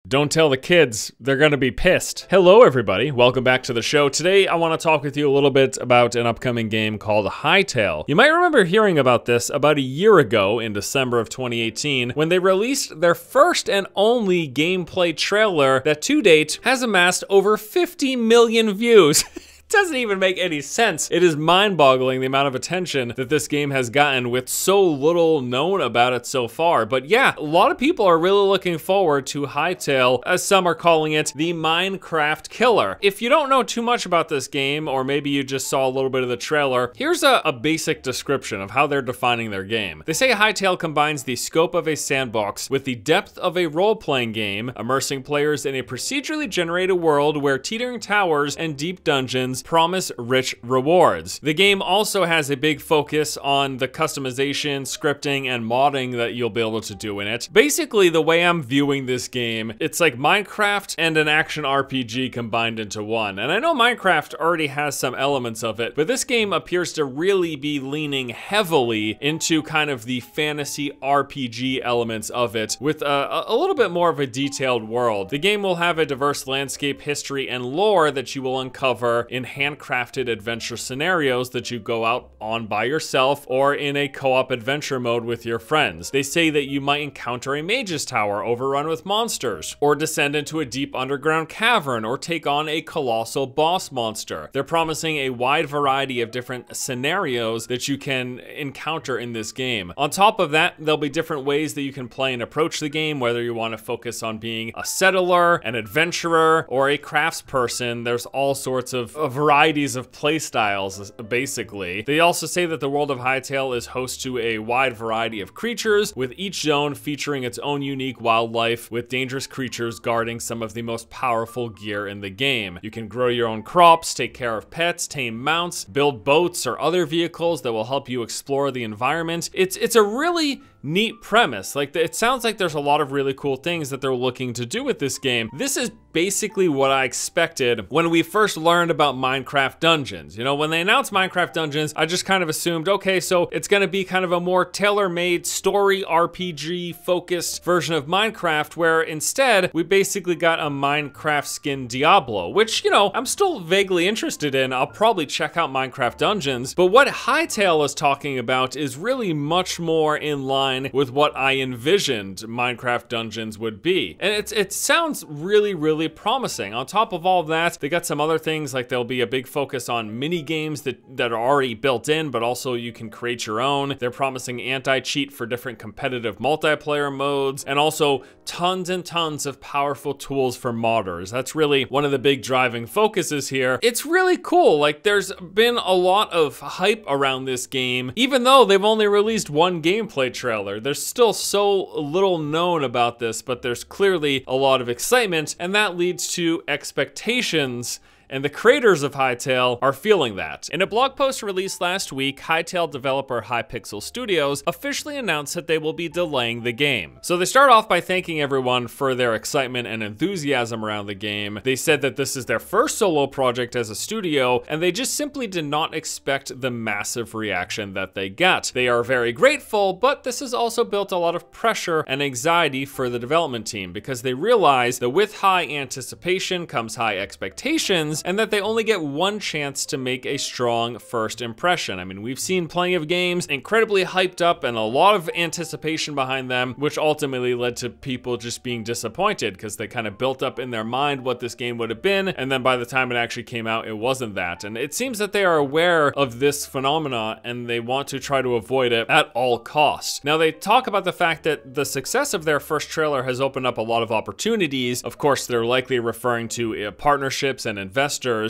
Don't tell the kids, they're gonna be pissed. Hello everybody, welcome back to the show. Today I want to talk with you a little bit about an upcoming game called Hytale. You might remember hearing about this about a year ago in December of 2018 when they released their first and only gameplay trailer that to date has amassed over 50 million views. Doesn't even make any sense. It is mind-boggling the amount of attention that this game has gotten with so little known about it so far. But yeah, a lot of people are really looking forward to Hytale, as some are calling it the Minecraft killer. If you don't know too much about this game, or maybe you just saw a little bit of the trailer, here's a basic description of how they're defining their game. They say Hytale combines the scope of a sandbox with the depth of a role-playing game, immersing players in a procedurally generated world where teetering towers and deep dungeons promise rich rewards. The game also has a big focus on the customization, scripting, and modding that you'll be able to do in it. Basically, the way I'm viewing this game, it's like Minecraft and an action RPG combined into one. And I know Minecraft already has some elements of it, but this game appears to really be leaning heavily into kind of the fantasy RPG elements of it, with a little bit more of a detailed world. The game will have a diverse landscape, history, and lore that you will uncover in handcrafted adventure scenarios that you go out on by yourself or in a co-op adventure mode with your friends. They say that you might encounter a mage's tower overrun with monsters, or descend into a deep underground cavern, or take on a colossal boss monster. They're promising a wide variety of different scenarios that you can encounter in this game. On top of that, there'll be different ways that you can play and approach the game, whether you want to focus on being a settler, an adventurer, or a craftsperson. There's all sorts of varieties of play styles, basically. They also say that the world of Hytale is host to a wide variety of creatures, with each zone featuring its own unique wildlife, with dangerous creatures guarding some of the most powerful gear in the game. You can grow your own crops, take care of pets, tame mounts, build boats or other vehicles that will help you explore the environment. It's a really neat premise. Like, it sounds like there's a lot of really cool things that they're looking to do with this game. This is basically what I expected when we first learned about Minecraft Dungeons. You know, when they announced Minecraft Dungeons, I just kind of assumed, okay, so it's gonna be kind of a more tailor-made story RPG focused version of Minecraft, where instead we basically got a Minecraft skin Diablo, which, you know, I'm still vaguely interested in. I'll probably check out Minecraft Dungeons, but what Hytale is talking about is really much more in line with what I envisioned Minecraft Dungeons would be. And it sounds really, really promising. On top of all of that, they got some other things, like there'll be a big focus on mini games that are already built in, but also you can create your own. They're promising anti-cheat for different competitive multiplayer modes, and also tons and tons of powerful tools for modders. That's really one of the big driving focuses here. It's really cool. Like, there's been a lot of hype around this game, even though they've only released one gameplay trailer. There's still so little known about this, but there's clearly a lot of excitement, and that leads to expectations. And the creators of Hytale are feeling that. In a blog post released last week, Hytale developer Hypixel Studios officially announced that they will be delaying the game. So they start off by thanking everyone for their excitement and enthusiasm around the game. They said that this is their first solo project as a studio, and they just simply did not expect the massive reaction that they got. They are very grateful, but this has also built a lot of pressure and anxiety for the development team, because they realize that with high anticipation comes high expectations, and that they only get one chance to make a strong first impression. I mean, we've seen plenty of games incredibly hyped up and a lot of anticipation behind them, which ultimately led to people just being disappointed because they kind of built up in their mind what this game would have been, and then by the time it actually came out, it wasn't that. And it seems that they are aware of this phenomena and they want to try to avoid it at all costs. Now, they talk about the fact that the success of their first trailer has opened up a lot of opportunities. Of course, they're likely referring to partnerships and investments,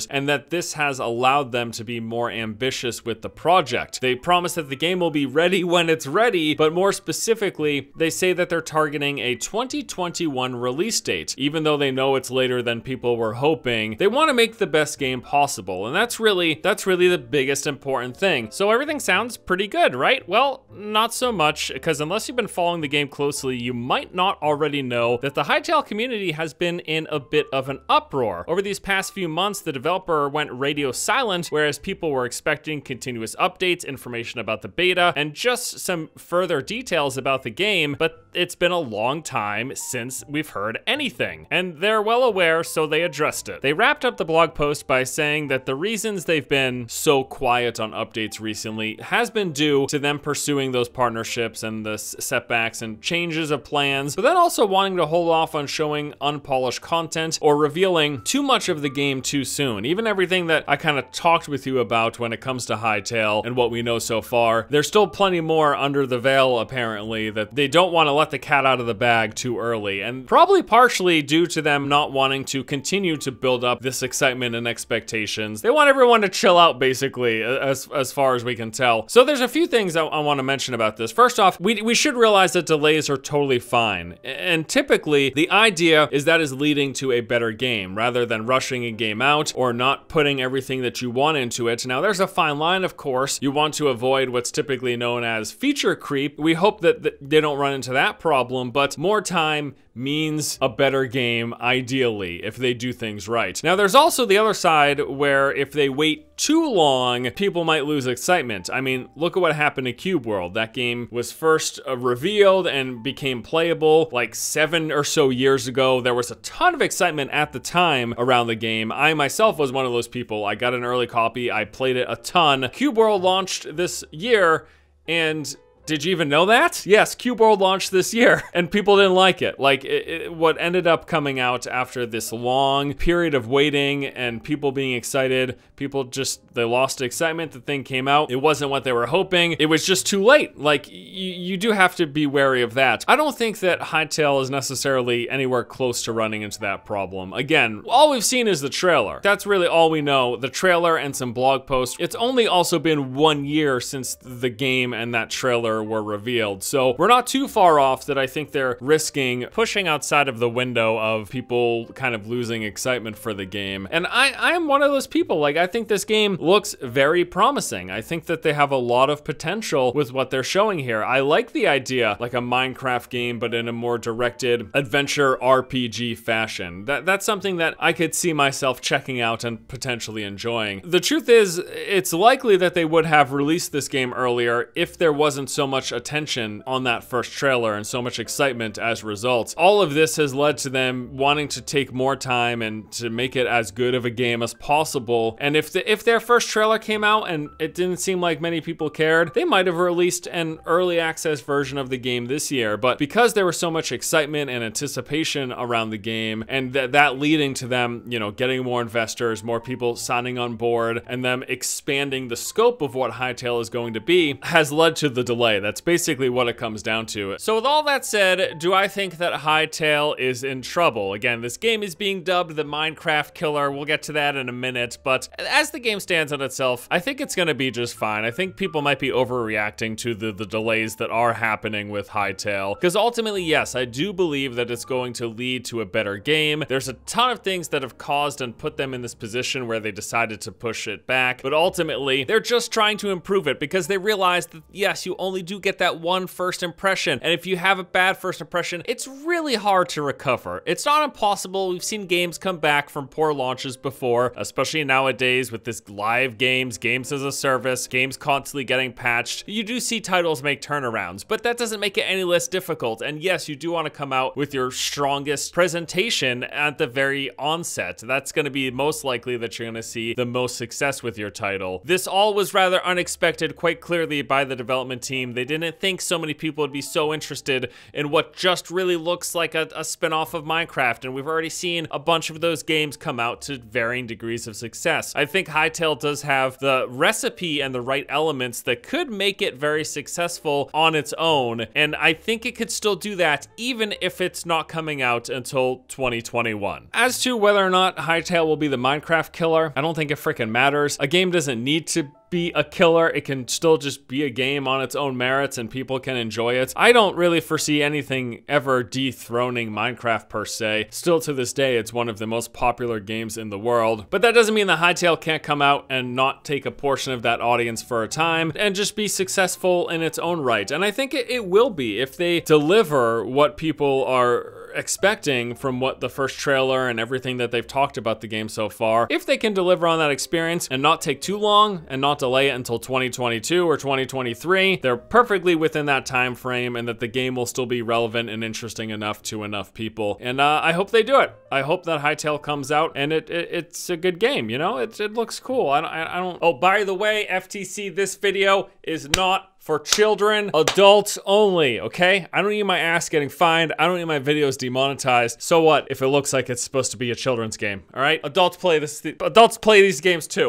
and that this has allowed them to be more ambitious with the project. They promise that the game will be ready when it's ready, but more specifically, they say that they're targeting a 2021 release date. Even though they know it's later than people were hoping, they want to make the best game possible, and that's really the biggest important thing. So everything sounds pretty good, right? Well, not so much, because unless you've been following the game closely, you might not already know that the Hytale community has been in a bit of an uproar. Over these past few months, months, the developer went radio silent, whereas people were expecting continuous updates, information about the beta, and just some further details about the game, but it's been a long time since we've heard anything. And they're well aware, so they addressed it. They wrapped up the blog post by saying that the reasons they've been so quiet on updates recently has been due to them pursuing those partnerships and the setbacks and changes of plans, but then also wanting to hold off on showing unpolished content or revealing too much of the game too soon. Even everything that I kind of talked with you about when it comes to Hytale and what we know so far, there's still plenty more under the veil apparently that they don't want to let the cat out of the bag too early, and probably partially due to them not wanting to continue to build up this excitement and expectations. They want everyone to chill out basically, as far as we can tell. So there's a few things I want to mention about this. First off, we should realize that delays are totally fine, and typically the idea is that is leading to a better game rather than rushing a game out or not putting everything that you want into it. Now there's a fine line, of course. You want to avoid what's typically known as feature creep. We hope that they don't run into that problem, but more time means a better game, ideally, if they do things right. Now, there's also the other side where if they wait too long, people might lose excitement. I mean, look at what happened to Cube World. That game was first revealed and became playable like 7 or so years ago. There was a ton of excitement at the time around the game. I myself was one of those people. I got an early copy. I played it a ton. Cube World launched this year, and did you even know that? Yes, Cube World launched this year, and people didn't like it. Like, what ended up coming out after this long period of waiting and people being excited, they lost excitement. The thing came out. It wasn't what they were hoping. It was just too late. Like, you do have to be wary of that. I don't think that Hytale is necessarily anywhere close to running into that problem. Again, all we've seen is the trailer. That's really all we know. The trailer and some blog posts. It's only also been 1 year since the game and that trailer were revealed. So we're not too far off that I think they're risking pushing outside of the window of people kind of losing excitement for the game. And I'm one of those people. Like, I think this game looks very promising. I think that they have a lot of potential with what they're showing here. I like the idea, like a Minecraft game, but in a more directed adventure RPG fashion. That's something that I could see myself checking out and potentially enjoying. The truth is, it's likely that they would have released this game earlier if there wasn't so much attention on that first trailer and so much excitement as a result. All of this has led to them wanting to take more time and to make it as good of a game as possible. And if their first trailer came out and it didn't seem like many people cared, they might have released an early access version of the game this year. But because there was so much excitement and anticipation around the game, and that leading to them, you know, getting more investors, more people signing on board, and them expanding the scope of what Hytale is going to be, has led to the delay. That's basically what it comes down to. So with all that said, do I think that Hytale is in trouble? Again, this game is being dubbed the Minecraft killer. We'll get to that in a minute, but as the game stands on itself, I think it's gonna be just fine. I think people might be overreacting to the delays that are happening with Hytale, because ultimately, yes, I do believe that it's going to lead to a better game. There's a ton of things that have caused and put them in this position where they decided to push it back, but ultimately, they're just trying to improve it because they realize that, yes, you only do get that one first impression, and if you have a bad first impression, it's really hard to recover. It's not impossible. We've seen games come back from poor launches before, especially nowadays with this live games as a service, games constantly getting patched. You do see titles make turnarounds, but that doesn't make it any less difficult. And yes, you do want to come out with your strongest presentation at the very onset. That's going to be most likely that you're going to see the most success with your title. This all was rather unexpected, quite clearly by the development team. They didn't think so many people would be so interested in what just really looks like a spin-off of Minecraft, and we've already seen a bunch of those games come out to varying degrees of success. I think Hytale does have the recipe and the right elements that could make it very successful on its own, and I think it could still do that even if it's not coming out until 2021. As to whether or not Hytale will be the Minecraft killer, I don't think it freaking matters. A game doesn't need to be a killer. It can still just be a game on its own merits and people can enjoy it. I don't really foresee anything ever dethroning Minecraft per se. Still to this day, it's one of the most popular games in the world, but that doesn't mean that Hytale can't come out and not take a portion of that audience for a time and just be successful in its own right. And I think it will be if they deliver what people are expecting from what the first trailer and everything that they've talked about the game so far. If they can deliver on that experience and not take too long and not delay it until 2022 or 2023, they're perfectly within that time frame, and that the game will still be relevant and interesting enough to enough people. And I hope they do it. I hope that Hytale comes out and it's a good game, you know? It looks cool. I don't... Oh, by the way, FTC, this video is not for children, adults only, okay? I don't need my ass getting fined. I don't need my videos demonetized. So what if it looks like it's supposed to be a children's game, all right? Adults play these games too.